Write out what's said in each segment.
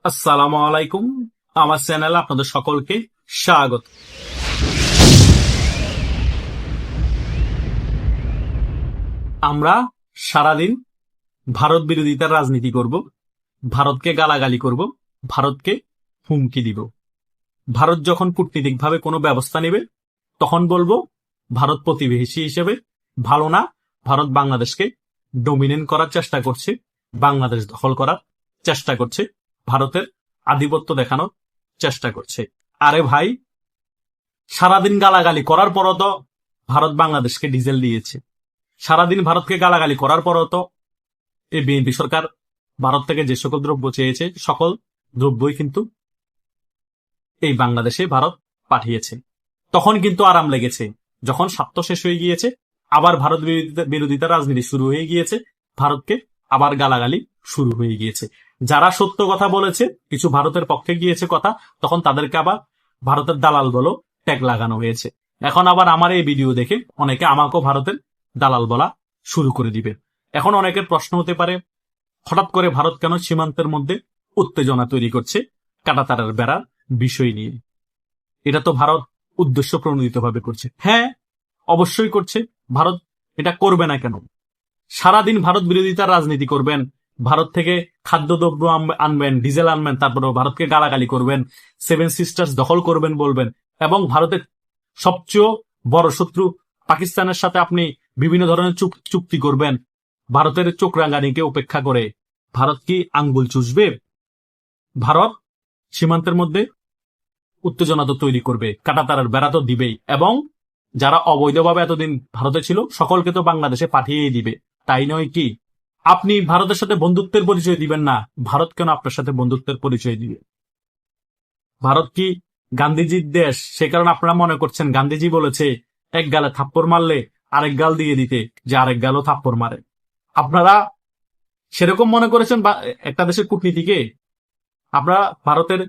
আসসালামু আলাইকুম। আমার চ্যানেলে আপনাদের সকলকে স্বাগত। আমরা সারাদিন ভারত বিরোধিতার রাজনীতি করব, ভারতকে গালাগালি করব, ভারতকে হুমকি দিব। ভারত যখন কূটনীতিকভাবে কোনো ব্যবস্থা নেবে তখন বলবো ভারত প্রতিবেশী হিসেবে ভালো না, ভারত বাংলাদেশকে ডমিনেট করার চেষ্টা করছে, বাংলাদেশ দখল করার চেষ্টা করছে, ভারতের আধিপত্য দেখানোর চেষ্টা করছে। আরে ভাই, সারাদিন গালাগালি করার পরও তো ভারত বাংলাদেশকে ডিজেল দিয়েছে। সারাদিন ভারতকে গালাগালি করার পরও তো এই বিএনপি সরকার ভারত থেকে যে সকল দ্রব্য চেয়েছে সকল দ্রব্যই কিন্তু এই বাংলাদেশে ভারত পাঠিয়েছে। তখন কিন্তু আরাম লেগেছে। যখন স্বার্থ শেষ হয়ে গিয়েছে, আবার ভারত বিরোধিতা রাজনীতি শুরু হয়ে গিয়েছে, ভারতকে আবার গালাগালি শুরু হয়ে গিয়েছে। যারা সত্য কথা বলেছে, কিছু ভারতের পক্ষে গিয়েছে কথা, তখন তাদেরকে আবার ভারতের দালাল বলো ট্যাগ লাগানো হয়েছে। এখন আবার আমার এই ভিডিও দেখে অনেকে আমাকেও ভারতের দালাল বলা শুরু করে দিবে। এখন অনেকের প্রশ্ন হতে পারে, হঠাৎ করে ভারত কেন সীমান্তের মধ্যে উত্তেজনা তৈরি করছে কাঁটাতারের বেড়ার বিষয় নিয়ে? এটা তো ভারত উদ্দেশ্য প্রণোদিত ভাবে করছে। হ্যাঁ, অবশ্যই করছে। ভারত এটা করবে না কেন? সারাদিন ভারত বিরোধিতার রাজনীতি করবেন, ভারত থেকে খাদ্যদ্রব্য আনবেন, ডিজেল আনবেন, তারপরে ভারতকে গালাগালি করবেন, সেভেন সিস্টার্স দখল করবেন বলবেন, এবং ভারতের সবচেয়ে বড় শত্রু পাকিস্তানের সাথে আপনি বিভিন্ন ধরনের চুক্তি করবেন। ভারতের চোখ রাঙানিকে উপেক্ষা করে ভারত কি আঙ্গুল চুষবে? ভারত সীমান্তের মধ্যে উত্তেজনা তো তৈরি করবে, কাঁটাতারের বেড়া তো দিবেই, এবং যারা অবৈধভাবে এতদিন ভারতে ছিল সকলকে তো বাংলাদেশে পাঠিয়েই দিবে। তাই নয় কি? আপনি ভারতের সাথে বন্ধুত্বের পরিচয় দিবেন না, ভারত কেন আপনার সাথে বন্ধুত্বের পরিচয় দিবে? ভারত কি গান্ধীজির দেশ? সে কারণে আপনারা মনে করছেন গান্ধীজি বলেছে এক গালে থাপ্পড় মারলে আরেক গাল দিয়ে দিতে, যে আরেক গালও থাপ্পড় মারে। আপনারা সেরকম মনে করেছেন একটা দেশের কূটনীতিকে? আপনারা ভারতের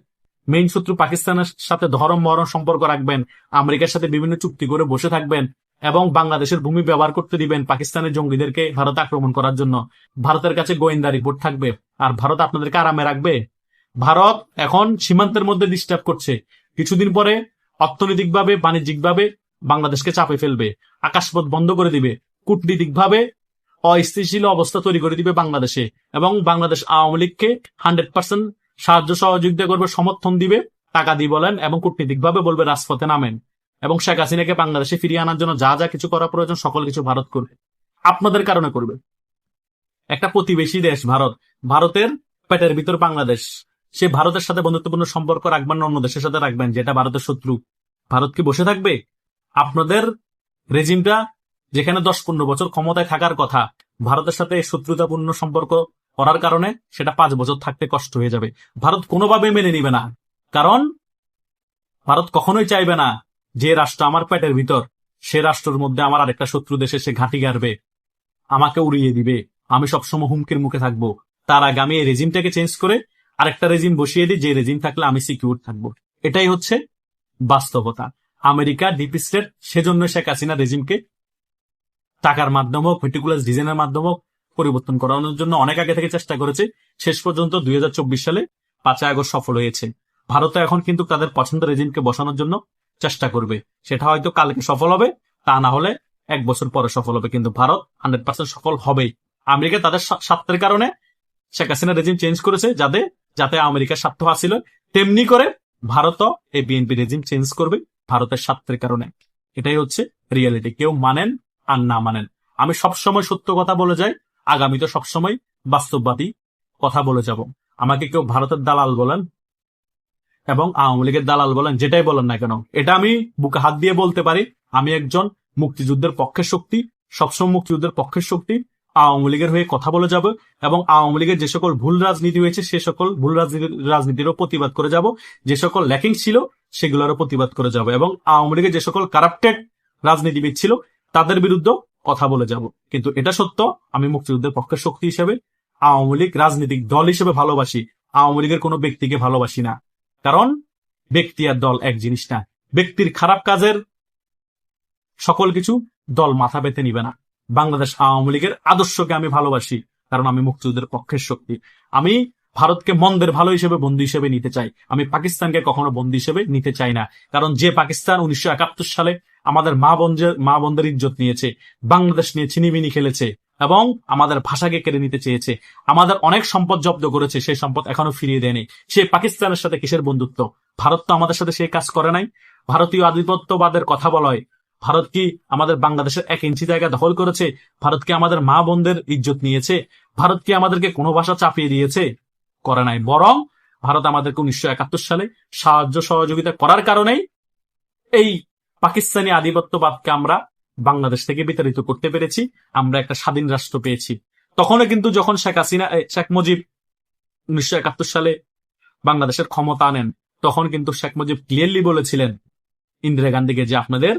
মেইন শত্রু পাকিস্তানের সাথে ধরম মরণ সম্পর্ক রাখবেন, আমেরিকার সাথে বিভিন্ন চুক্তি করে বসে থাকবেন, এবং বাংলাদেশের ভূমি ব্যবহার করতে দিবেন পাকিস্তানের জঙ্গিদেরকে ভারত আক্রমণ করার জন্য। ভারতের কাছে গোয়েন্দা রিপোর্ট থাকবে, আর ভারত আপনাদেরকে আরামে রাখবে? ভারত এখন সীমান্তের মধ্যে ডিস্টার্ব করছে, কিছুদিন পরে অর্থনৈতিকভাবে বাণিজ্যিকভাবে বাংলাদেশকে চাপে ফেলবে, আকাশপথ বন্ধ করে দিবে, কূটনীতিকভাবে অস্থিতিশীল অবস্থা তৈরি করে দিবে বাংলাদেশে, এবং বাংলাদেশ আওয়ামী লীগকে 100% সাহায্য সহযোগিতা করবে, সমর্থন দিবে, টাকা দিয়ে বলেন, এবং কূটনীতিকভাবে বলবে রাজপথে নামেন, এবং শেখ হাসিনাকে বাংলাদেশে ফিরিয়ে আনার জন্য যা যা কিছু করা প্রয়োজন সকল কিছু ভারত করবে, আপনাদের কারণে করবে। একটা প্রতিবেশী দেশ ভারত, ভারতের পেটের ভিতর বাংলাদেশ, সে ভারতের সাথে বন্ধুত্বপূর্ণ সম্পর্ক রাখবেন না অন্য দেশের সাথে রাখবেন যেটা ভারতের শত্রু? ভারত কি বসে থাকবে? আপনাদের রেজিমটা যেখানে 10-15 বছর ক্ষমতায় থাকার কথা, ভারতের সাথে শত্রুতাপূর্ণ সম্পর্ক করার কারণে সেটা 5 বছর থাকতে কষ্ট হয়ে যাবে। ভারত কোনোভাবে মেনে নিবে না, কারণ ভারত কখনোই চাইবে না যে রাষ্ট্র আমার পেটের ভিতর, সে রাষ্ট্রের মধ্যে আমার আরেকটা শত্রু দেশে সে ঘাঁটি গাড়বে, আমাকে উড়িয়ে দিবে, আমি সবসময় হুমকির মুখে থাকবো। তার আগে আমি এই রেজিমটাকে চেঞ্জ করে আরেকটা রেজিম বসিয়ে দিই, যে রেজিম থাকলে আমি সিকিউর থাকবো। এটাই হচ্ছে বাস্তবতা। আমেরিকা ডিপ স্টেট সেজন্য শেখ হাসিনা রেজিমকে টাকার মাধ্যমে হোক, মেটিকুলাস ডিজাইনের মাধ্যমে হোক পরিবর্তন করানোর জন্য অনেক আগে থেকে চেষ্টা করেছে। শেষ পর্যন্ত 2024 সালে 5 আগস্ট সফল হয়েছে। ভারত এখন কিন্তু তাদের পছন্দের রেজিমকে বসানোর জন্য চেষ্টা করবে। সেটা হয়তো কালকে সফল হবে, তা না হলে 1 বছর পরে সফল হবে, কিন্তু ভারত 100% সফল হবেই। আমেরিকা তাদের স্বার্থের কারণে শেখ হাসিনা রেজিম চেঞ্জ করেছে, যাতে আমেরিকার স্বার্থ হাসিল হয়, তেমনি করে ভারতও এই বিএনপি রেজিম চেঞ্জ করবে ভারতের স্বার্থের কারণে। এটাই হচ্ছে রিয়েলিটি, কেউ মানেন আর না মানেন। আমি সবসময় সত্য কথা বলে যাই, আগামীতে সবসময় বাস্তববাদী কথা বলে যাব। আমাকে কেউ ভারতের দালাল বলেন এবং আওয়ামী লীগের দালাল বলেন, যেটাই বলেন না কেন, এটা আমি বুকে হাত দিয়ে বলতে পারি, আমি একজন মুক্তিযুদ্ধের পক্ষের শক্তি, সবসময় মুক্তিযুদ্ধের পক্ষের শক্তি। আওয়ামী লীগের হয়ে কথা বলে যাব, এবং আওয়ামী লীগের যে সকল ভুল রাজনীতি হয়েছে সে সকল ভুল রাজনীতিরও প্রতিবাদ করে যাব, যে সকল ল্যাকিং ছিল সেগুলোরও প্রতিবাদ করে যাব, এবং আওয়ামী লীগের যে সকল কারাপ্টেড রাজনীতিবিদ ছিল তাদের বিরুদ্ধে কথা বলে যাব। কিন্তু এটা সত্য, আমি মুক্তিযুদ্ধের পক্ষের শক্তি হিসেবে আওয়ামী লীগ রাজনৈতিক দল হিসেবে ভালোবাসি, আওয়ামী লীগের কোনো ব্যক্তিকে ভালোবাসি না। কারণ ব্যক্তি আর দল এক জিনিস না। ব্যক্তির খারাপ কাজের সকল কিছু দল মাথা পেতে নিবে না। বাংলাদেশ আওয়ামী লীগের আদর্শকে আমি ভালোবাসি, কারণ আমি মুক্তিযুদ্ধের পক্ষের শক্তি। আমি ভারতকে মন্দের ভালো হিসেবে বন্ধু হিসেবে নিতে চাই। আমি পাকিস্তানকে কখনো বন্ধু হিসেবে নিতে চাই না। কারণ যে পাকিস্তান 1971 সালে আমাদের মা বোনদের ইজ্জত নিয়েছে, বাংলাদেশ নিয়ে ছিনিমিনি খেলেছে এবং আমাদের ভাষাকে কেড়ে নিতে চেয়েছে, আমাদের অনেক সম্পদ জব্দ করেছে, সেই সম্পদ এখনো ফিরিয়ে দেয়নি, সে পাকিস্তানের সাথে কিসের বন্ধুত্ব? ভারত তো আমাদের সাথে সেই কাজ করে নাই। ভারতীয় আধিপত্যবাদের কথা বলা হয়, ভারত কি আমাদের বাংলাদেশের 1 ইঞ্চি জায়গা দখল করেছে? ভারত কি আমাদের মা বোনদের ইজ্জত নিয়েছে? ভারত কি আমাদেরকে কোনো ভাষা চাপিয়ে দিয়েছে? করে নাই। বরং ভারত আমাদেরকে 1971 সালে সাহায্য সহযোগিতা করার কারণেই এই পাকিস্তানি আধিপত্যবাদকে আমরা বাংলাদেশ থেকে বিতাড়িত করতে পেরেছি, আমরা একটা স্বাধীন রাষ্ট্র পেয়েছি। তখনও কিন্তু যখন শেখ মুজিব 1971 সালে বাংলাদেশের ক্ষমতা আনেন, তখন কিন্তু শেখ মুজিব ক্লিয়ারলি বলেছিলেন ইন্দিরা গান্ধীকে যে আপনাদের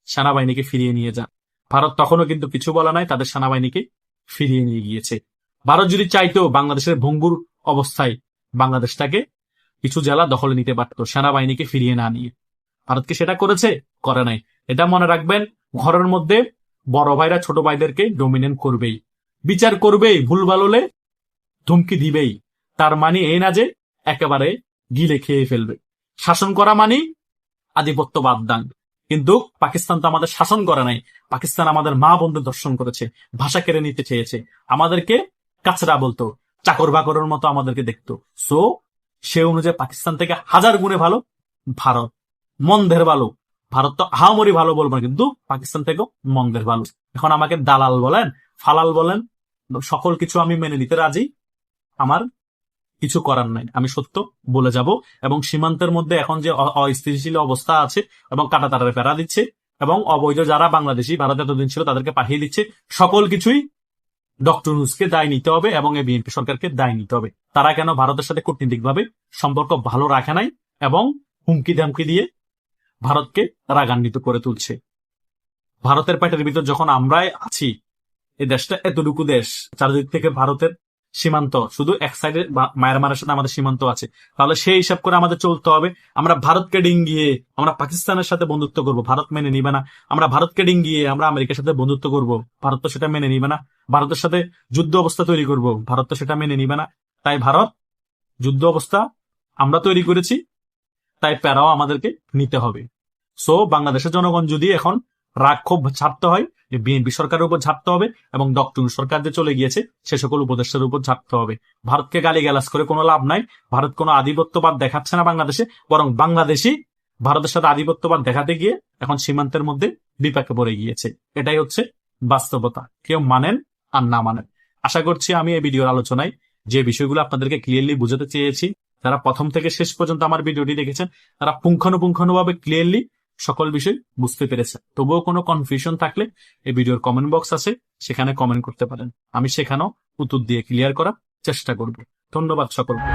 সেনাবাহিনীকে ফিরিয়ে নিয়ে যান। ভারত তখনও কিন্তু কিছু বলা নাই, তাদের সেনাবাহিনীকে ফিরিয়ে নিয়ে গিয়েছে। ভারত যদি চাইতো বাংলাদেশের ভঙ্গুর অবস্থায় বাংলাদেশটাকে কিছু জেলা দখলে নিতে পারত সেনাবাহিনীকে ফিরিয়ে না নিয়ে। ভারতকে সেটা করেছে? করে নাই। এটা মনে রাখবেন, ঘরের মধ্যে বড় ভাইরা ছোট ভাইদেরকে ডমিনেন্ট করবেই, বিচার করবেই, ভুলভাল হলে ধুমকি দিবেই। তার মানে এই না যে একেবারে গিলে খেয়ে ফেলবে। শাসন করা মানে আধিপত্যবাদ দান। কিন্তু পাকিস্তান তো আমাদের শাসন করে নাই, পাকিস্তান আমাদের মা বোনদের দর্শন করেছে, ভাষা কেড়ে নিতে চেয়েছে, আমাদেরকে কাছরা বলতো, চাকর বাকরের মতো আমাদেরকে দেখতো। সো সে অনুযায়ী পাকিস্তান থেকে 1000 গুণে ভালো ভারত, মন্দের ভালো। ভারত তো আহামরি ভালো বলবো না, কিন্তু পাকিস্তান থেকেও মন্দের ভালো। এখন আমাকে দালাল বলেন, ফালাল বলেন, সকল কিছু আমি মেনে নিতে রাজি, আমার কিছু করার নাই, আমি সত্য বলে যাব। এবং সীমান্তের মধ্যে এখন যে অস্থিতিশীল অবস্থা আছে এবং কাঁটাতারের ফেরা দিচ্ছে এবং অবৈধ যারা বাংলাদেশি ভারতে এতদিন ছিল তাদেরকে পাঠিয়ে দিচ্ছে, সকল কিছুই ডক্টর ইউনূসকে দায় নিতে হবে এবং এই বিএনপি সরকারকে দায় নিতে হবে। তারা কেন ভারতের সাথে কূটনীতিকভাবে সম্পর্ক ভালো রাখে নাই এবং হুমকি ধামকি দিয়ে ভারতকে রাগান্বিত করে তুলছে। ভারতের পেটের ভিতর যখন আমরাই আছি, এই দেশটা এতটুকু দেশ, চারিদিক থেকে ভারতের সীমান্ত, শুধু এক সাইডে মায়ানমারের সাথে আমাদের সীমান্ত আছে, তাহলে সেই হিসাব করে আমাদের চলতে হবে। আমরা ভারতকে ডিঙ্গিয়ে আমরা পাকিস্তানের সাথে বন্ধুত্ব করব, ভারত মেনে নিবে না। আমরা ভারতকে ডিঙ্গিয়ে আমরা আমেরিকার সাথে বন্ধুত্ব করব, ভারত তো সেটা মেনে নিবে না। ভারতের সাথে যুদ্ধ অবস্থা তৈরি করব, ভারত তো সেটা মেনে নিবে না। তাই ভারত যুদ্ধ অবস্থা আমরা তৈরি করেছি, তাই প্যারাও আমাদেরকে নিতে হবে। সো বাংলাদেশের জনগণ যদি এখন রাগ ক্ষোভ ছাড়তে হয়, বিএনপি সরকারের উপর ঝাড়তে হবে এবং ডক্টর সরকার যে চলে গিয়েছে সে সকল উপদেষ্টার উপর ঝাড়তে হবে। ভারতকে গালিগালাজ করে কোনো লাভ নাই। ভারত কোনো আধিপত্যবাদ দেখাচ্ছে না বাংলাদেশে, বরং বাংলাদেশই ভারতের সাথে আধিপত্যবাদ দেখাতে গিয়ে এখন সীমান্তের মধ্যে বিপাকে পড়ে গিয়েছে। এটাই হচ্ছে বাস্তবতা, কেউ মানেন আর না মানেন। আশা করছি আমি এই ভিডিওর আলোচনায় যে বিষয়গুলো আপনাদেরকে ক্লিয়ারলি বুঝাতে চেয়েছি, যারা প্রথম থেকে শেষ পর্যন্ত আমার ভিডিওটি দেখেছেন তারা পুঙ্খানুপুঙ্খানুভাবে ক্লিয়ারলি সকল বিষয় বুঝতে পেরেছে। তবুও কোনো কনফিউশন থাকলে এই ভিডিওর কমেন্ট বক্স আছে, সেখানে কমেন্ট করতে পারেন, আমি সেখানেও উত্তর দিয়ে ক্লিয়ার করার চেষ্টা করব। ধন্যবাদ সকলকে।